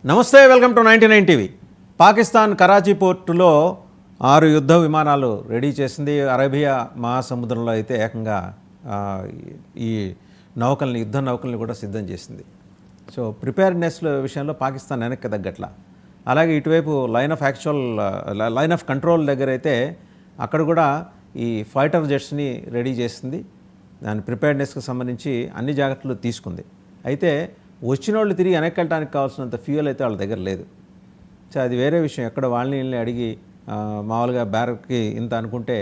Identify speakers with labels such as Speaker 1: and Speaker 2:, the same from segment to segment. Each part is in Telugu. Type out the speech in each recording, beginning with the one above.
Speaker 1: నమస్తే, welcome to 99 TV. Pakistan Karachi పోర్టులో 6 యుద్ధ విమానాలు రెడీ చేసింది. అరేబియా మహాసముద్రంలో అయితే ఏకంగా ఈ యుద్ధ నౌకల్ని కూడా సిద్ధం చేసింది. సో ప్రిపేర్నెస్ విషయంలో పాకిస్తాన్ వెనక్కి తగ్గట్ల. అలాగే ఇటువైపు లైన్ ఆఫ్ కంట్రోల్ దగ్గర అయితే అక్కడ కూడా ఈ ఫైటర్ జెట్స్ని రెడీ చేసింది. దాని ప్రిపేర్నెస్కి సంబంధించి అన్ని జాగ్రత్తలు తీసుకుంది. అయితే వచ్చిన వాళ్ళు తిరిగి వెనక్కి వెళ్ళడానికి కావాల్సినంత ఫ్యూయల్ అయితే వాళ్ళ దగ్గర లేదు. సో అది వేరే విషయం. ఎక్కడ వాళ్ళని అడిగి మామూలుగా బ్యారక్కి ఇంత అనుకుంటే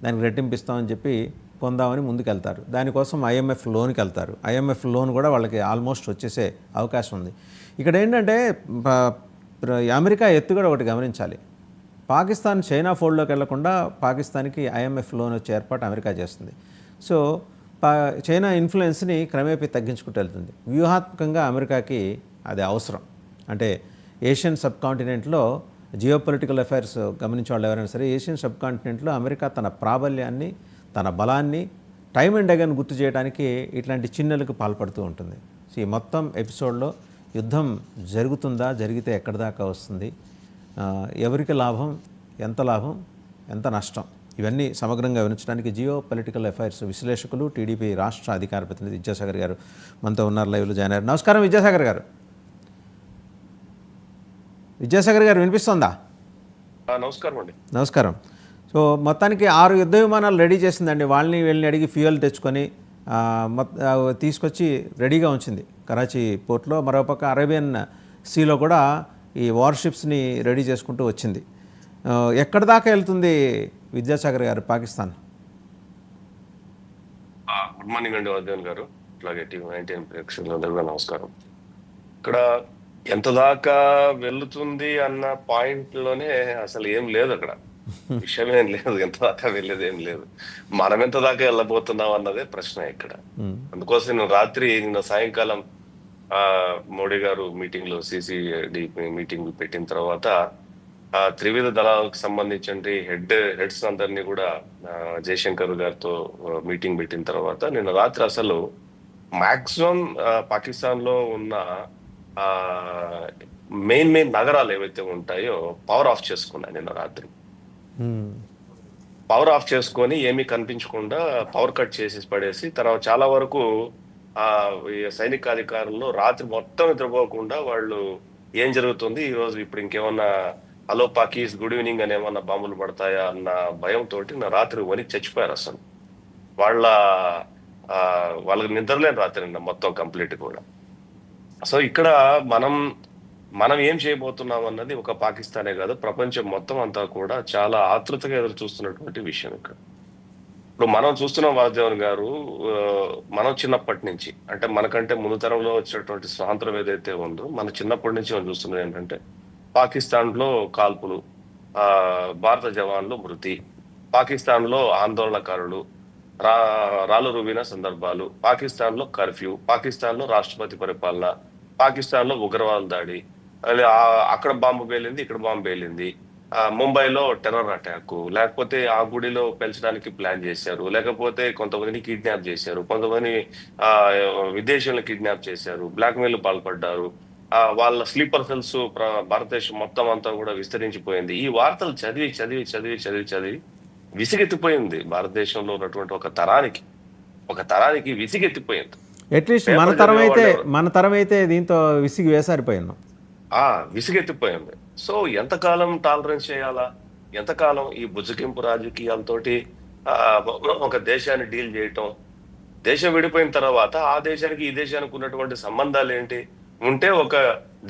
Speaker 1: దానికి రెట్టింపిస్తామని చెప్పి పొందామని ముందుకెళ్తారు. దానికోసం IMF లోన్కి వెళ్తారు. IMF లోన్ కూడా వాళ్ళకి ఆల్మోస్ట్ వచ్చేసే అవకాశం ఉంది. ఇక్కడ ఏంటంటే అమెరికా ఎత్తుగడ ఒకటి గమనించాలి. పాకిస్తాన్ చైనా ఫోల్డ్లోకి వెళ్లకుండా పాకిస్తాన్కి IMF లోన్ వచ్చే ఏర్పాటు అమెరికా చేస్తుంది. సో చైనా ఇన్ఫ్లుయెన్స్ని క్రమేపీ తగ్గించుకుంటూ వెళ్తుంది. వ్యూహాత్మకంగా అమెరికాకి అది అవసరం. అంటే ఏషియన్ సబ్ కాంటినెంట్లో జియో పొలిటికల్ అఫైర్స్ గమనించే వాళ్ళు ఎవరైనా సరే, ఏషియన్ సబ్ కాంటినెంట్లో అమెరికా తన ప్రాబల్యాన్ని, తన బలాన్ని టైమ్ అండ్ అగైన్ గుర్తు చేయడానికి ఇట్లాంటి చిన్నలకు పాల్పడుతూ ఉంటుంది. సో ఈ మొత్తం ఎపిసోడ్లో యుద్ధం జరుగుతుందా, జరిగితే ఎక్కడి దాకా వస్తుంది, ఎవరికి లాభం, ఎంత నష్టం, ఇవన్నీ సమగ్రంగా వివరించడానికి జియో పొలిటికల్ అఫైర్స్ విశ్లేషకులు, టీడీపీ రాష్ట్ర అధికార ప్రతినిధి విద్యాసాగర్ గారు మనతో ఉన్నారు, లైవ్లో జాయిన్ అయ్యారు. నమస్కారం విద్యాసాగర్ గారు. విద్యాసాగర్ గారు వినిపిస్తుందా?
Speaker 2: నమస్కారం అండి.
Speaker 1: నమస్కారం. సో మొత్తానికి 6 యుద్ధ విమానాలు రెడీ చేసిందండి. వాళ్ళని అడిగి ఫ్యూయల్ తెచ్చుకొని తీసుకొచ్చి రెడీగా ఉంచింది కరాచీ పోర్ట్లో. మరోపక్క అరేబియన్ సీలో కూడా ఈ వార్షిప్స్ని రెడీ చేసుకుంటూ వచ్చింది. ఎక్కడి దాకా వెళ్తుంది విద్యాసాగర్ గారు పాకిస్తాన్?
Speaker 2: గుడ్ మార్నింగ్ అండి వర్ధన్ గారు, అలాగే టీవీ19 ప్రేక్షకులందరికీ నమస్కారం. ఇక్కడ ఎంత దాకా వెళ్తుంది అన్న పాయింట్ లోనే అసలు ఏం లేదు, అక్కడ విషయం ఏం లేదు, ఎంత దాకా వెళ్ళేది ఏం లేదు. మనం ఎంత దాకా వెళ్ళబోతున్నాం అన్నదే ప్రశ్న ఇక్కడ. అందుకోసం నిన్న సాయంకాలం మోడీ గారు మీటింగ్ లో CCD మీటింగ్ పెట్టిన తర్వాత త్రివిధ దళాలకు సంబంధించి హెడ్స్ అందరినీ కూడా జయశంకర్ గారితో మీటింగ్ పెట్టిన తర్వాత నిన్న రాత్రి అసలు మాక్సిమం పాకిస్తాన్ లో ఉన్న మెయిన్ నగరాలు ఏవైతే ఉంటాయో పవర్ ఆఫ్ చేసుకున్నాయి. నిన్న రాత్రి పవర్ ఆఫ్ చేసుకొని ఏమీ కనిపించకుండా పవర్ కట్ చేసి పడేసి, తర్వాత చాలా వరకు సైనిక అధికారులు రాత్రి మొత్తం నిద్రపోకుండా వాళ్ళు ఏం జరుగుతుంది ఈ రోజు, ఇప్పుడు ఇంకేమన్నా హలో పాకీస్ గుడ్ ఈవినింగ్ అని ఏమన్నా బాంబులు పడతాయా అన్న భయంతో నా రాత్రి వణి చచ్చిపోయారు. అసలు వాళ్ళకి నిద్రలేని రాత్రి నిన్న మొత్తం కంప్లీట్ కూడా. సో ఇక్కడ మనం ఏం చేయబోతున్నాం అన్నది ఒక పాకిస్తానే కాదు, ప్రపంచం మొత్తం అంతా కూడా చాలా ఆతృతగా ఎదురు చూస్తున్నటువంటి విషయం. ఇక్కడ ఇప్పుడు మనం చూస్తున్నాం వాసుదేవన్ గారు, మనం చిన్నప్పటి నుంచి, అంటే మనకంటే ముందు తరంలో వచ్చినటువంటి స్వాతంత్రం ఏదైతే ఉందో, మన చిన్నప్పటి నుంచి మనం చూస్తున్నది ఏంటంటే పాకిస్తాన్ లో కాల్పులు, భారత జవాన్లు మృతి, పాకిస్తాన్ లో ఆందోళనకారులు రాళ్ళు రువిన సందర్భాలు, పాకిస్తాన్ లో కర్ఫ్యూ, పాకిస్తాన్ లో రాష్ట్రపతి పరిపాలన, పాకిస్తాన్ లో ఉగ్రవాద దాడి, అక్కడ బాంబు పేలింది, ఇక్కడ బాంబు పేలింది, ముంబైలో టెర్రర్ అటాక్, లేకపోతే ఆ గుడిలో పెంచడానికి ప్లాన్ చేశారు, లేకపోతే కొంతమందిని కిడ్నాప్ చేశారు, కొంతమంది విదేశీయులను కిడ్నాప్ చేశారు, బ్లాక్మెయిల్ పాల్పడ్డారు, వాళ్ళ స్లీపర్ సెల్స్ భారతదేశం మొత్తం అంతా కూడా విస్తరించిపోయింది. ఈ వార్తలు చదివి చదివి చదివి చదివి చదివి విసిగెత్తిపోయింది భారతదేశంలో ఉన్నటువంటి ఒక తరానికి విసిగెత్తిపోయింది.
Speaker 1: అట్లీస్ట్ మన తరం అయితే దీంతో విసిగి వేసారిపోయింది,
Speaker 2: విసిగెత్తిపోయింది. సో ఎంతకాలం టాలరెన్స్ చేయాలా, ఎంతకాలం ఈ బుజ్జగింపు రాజకీయాలతోటి ఒక దేశాన్ని డీల్ చేయటం? దేశం విడిపోయిన తర్వాత ఆ దేశానికి ఈ దేశానికి ఉన్నటువంటి సంబంధాలు ఏంటి? ఉంటే ఒక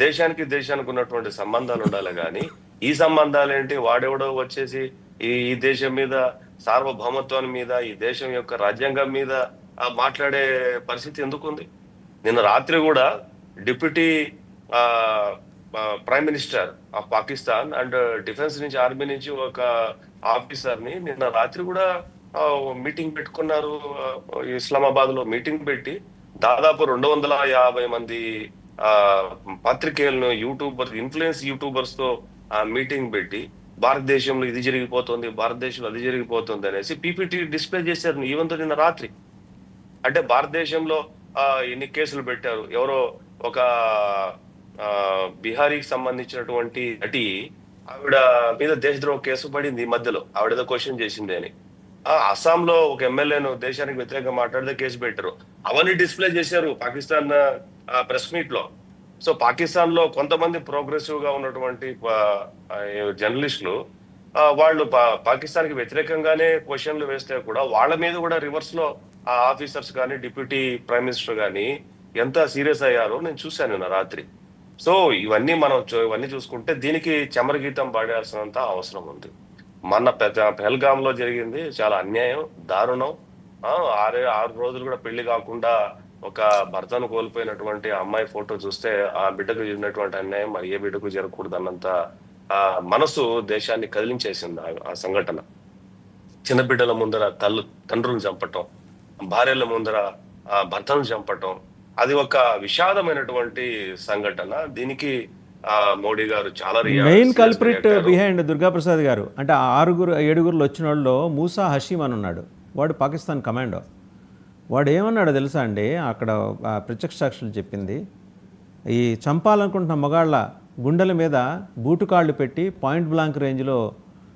Speaker 2: దేశానికి ఉన్నటువంటి సంబంధాలు ఉండాలి, కానీ ఈ సంబంధాలు ఏంటి? వాడెవడో వచ్చేసి ఈ దేశం మీద, సార్వభౌమత్వం మీద, ఈ దేశం యొక్క రాజ్యాంగం మీద మాట్లాడే పరిస్థితి ఎందుకుంది? నిన్న రాత్రి కూడా deputy prime minister of Pakistan and defence నుంచి, ఆర్మీ నుంచి ఒక ఆఫీసర్ ని నిన్న రాత్రి కూడా మీటింగ్ పెట్టుకున్నారు. ఇస్లామాబాద్ లో మీటింగ్ పెట్టి దాదాపు 250 మంది పత్రికేయులను, ఇన్ఫ్లుయెన్స్ యూట్యూబర్స్ తో మీటింగ్ పెట్టి భారతదేశంలో ఇది జరిగిపోతుంది, భారతదేశంలో అది జరిగిపోతుంది అనేసి PPT డిస్ప్లే చేశారు ఈవెన్ నిన్న రాత్రి. అంటే భారతదేశంలో ఎన్ని కేసులు పెట్టారు, ఎవరో ఒక బీహారీకి సంబంధించినటువంటి నటి, ఆవిడ మీద దేశద్రోహ కేసు పడింది ఈ మధ్యలో. ఆవిడేదో క్వశ్చన్ చేసింది అని. అస్సాంలో ఒక ఎమ్మెల్యేను దేశానికి వ్యతిరేకంగా మాట్లాడితే కేసు పెట్టారు. అవన్నీ డిస్ప్లే చేశారు పాకిస్తాన్ ప్రెస్ మీట్ లో. సో పాకిస్తాన్ లో కొంతమంది ప్రోగ్రెసివ్ గా ఉన్నటువంటి జర్నలిస్టులు వాళ్ళు పాకిస్తాన్ కి వ్యతిరేకంగానే క్వశ్చన్లు వేస్తే కూడా వాళ్ళ మీద కూడా రివర్స్ లో ఆ ఆఫీసర్స్ కానీ డిప్యూటీ ప్రైమ్ మినిస్టర్ కానీ ఎంత సీరియస్ అయ్యారో నేను చూశాను నిన్న రాత్రి. సో ఇవన్నీ ఇవన్నీ చూసుకుంటే దీనికి చమరగీతం పాడాల్సినంత అవసరం ఉంది. మొన్న పెహల్గామ్ లో జరిగింది చాలా అన్యాయం, దారుణం. 6 రోజులు కూడా పెళ్లి కాకుండా ఒక భర్తను కోల్పోయినటువంటి అమ్మాయి ఫోటో చూస్తే ఆ బిడ్డకు జరిగినటువంటి అన్యాయం మరి ఏ బిడ్డకు జరగకూడదు అన్నంత మనసు దేశాన్ని కదిలించేసింది ఆ సంఘటన. చిన్న బిడ్డల ముందర తండ్రులను చంపటం, భార్యల ముందర భర్తను చంపటం, అది ఒక విషాదమైనటువంటి సంఘటన. దీనికి మోడీ గారు చాలా
Speaker 1: మెయిన్ కల్ప్రిట్ బిహైండ్ దుర్గాప్రసాద్ గారు అంటే ఆ 7 వచ్చిన వాళ్ళలో మూసా హషీమ్ అని ఉన్నాడు. వాడు పాకిస్తాన్ కమాండో. వాడు ఏమన్నాడో తెలుసా అండి, అక్కడ ప్రత్యక్ష సాక్షులు చెప్పింది, ఈ చంపాలనుకుంటున్న మగాళ్ళ గుండెల మీద బూటుకాళ్ళు పెట్టి పాయింట్ బ్లాంక్ రేంజ్లో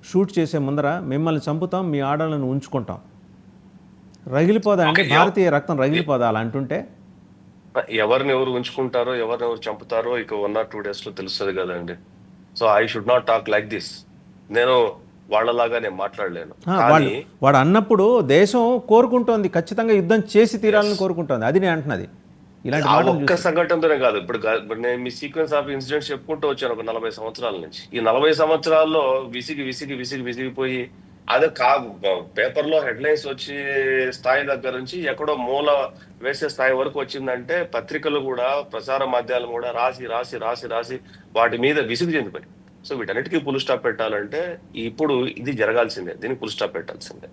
Speaker 1: షూట్ చేసే ముందర మిమ్మల్ని చంపుతాం, మీ ఆడలను ఉంచుకుంటాం. రగిలిపోదా అండి, భారతీయ రక్తం రగిలిపోదా అలా అంటుంటే?
Speaker 2: ఎవరిని ఎవరు ఉంచుకుంటారో ఎవరిని ఎవరు చంపుతారో ఇక 1 or 2 days లో తెలుస్తుంది కదండి. So I should not talk like this. నేను వాళ్ళలాగా నేను మాట్లాడలేను.
Speaker 1: వాడు అన్నప్పుడు దేశం కోరుకుంటోంది, ఖచ్చితంగా యుద్ధం చేసి తీరాలని కోరుకుంటోంది. అది నేను అంటున్నది. ఇలాంటి
Speaker 2: ఒక్క సంఘటనతోనే కాదు. ఇప్పుడు నేను మీ సీక్వెన్స్ ఆఫ్ ఇన్సిడెంట్స్ చెప్పుకుంటూ వచ్చాను ఒక 40 సంవత్సరాల నుంచి. ఈ 40 సంవత్సరాల్లో విసిగిపోయి అదే పేపర్ లో హెడ్లైన్స్ వచ్చే స్థాయి దగ్గర నుంచి ఎక్కడో మూల వేసే స్థాయి వరకు వచ్చిందంటే పత్రికలు కూడా ప్రసార మాధ్యమాలు కూడా రాసి వాటి మీద విసుగు చెందిపోయి. సో వీటన్నిటికీ ఫుల్ స్టాప్ పెట్టాలంటే ఇప్పుడు ఇది జరగాల్సిందే, దీనికి ఫుల్ స్టాప్ పెట్టాల్సిందే.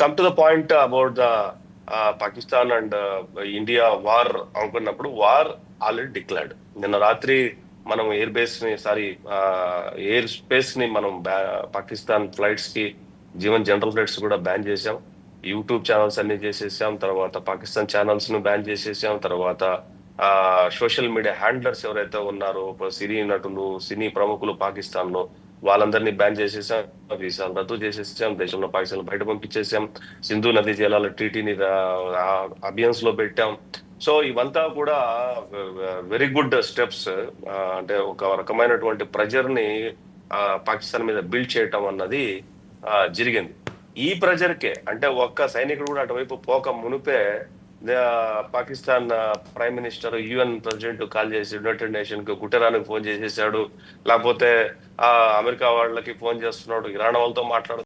Speaker 2: Come to the point about the Pakistan and India war అనుకున్నప్పుడు వార్ ఆల్రెడీ డిక్లేర్డ్. నిన్న రాత్రి మనం ఎయిర్ స్పేస్ ని మనం పాకిస్తాన్ ఫ్లైట్స్ కి జనరల్ ఫ్లైట్స్ కూడా బ్యాన్ చేసాం. యూట్యూబ్ ఛానల్స్ అన్ని చేసేసాం. తర్వాత పాకిస్తాన్ ఛానల్స్ ను బ్యాన్ చేసేసాం. తర్వాత సోషల్ మీడియా హ్యాండ్లర్స్ ఎవరైతే ఉన్నారో సినీ నటులు, సినీ ప్రముఖులు పాకిస్తాన్ లో, వాళ్ళందరినీ బ్యాన్ చేసేసాం, వీసాలు రద్దు చేసేసాం, దేశంలో పాకిస్తాన్ బయట పంపించేసాం, సింధు నదీ జలాల ట్రీటీని అభియాన్స్ లో పెట్టాం. సో ఇవంతా కూడా వెరీ గుడ్ స్టెప్స్. అంటే ఒక రకమైనటువంటి ప్రెజర్ ని పాకిస్తాన్ మీద బిల్డ్ చేయటం అన్నది జరిగింది. ఈ ప్రెజర్కే అంటే ఒక్క సైనికుడు కూడా అటువైపు పోక మునిపే Pakistan prime minister UN president call చేసి యునైటెడ్ నేషన్ కు గుటెరానికి ఫోన్ చేసేసాడు, లేకపోతే అమెరికా వాళ్ళకి ఫోన్ చేస్తున్నాడు, ఇరాన్ వాళ్ళతో మాట్లాడు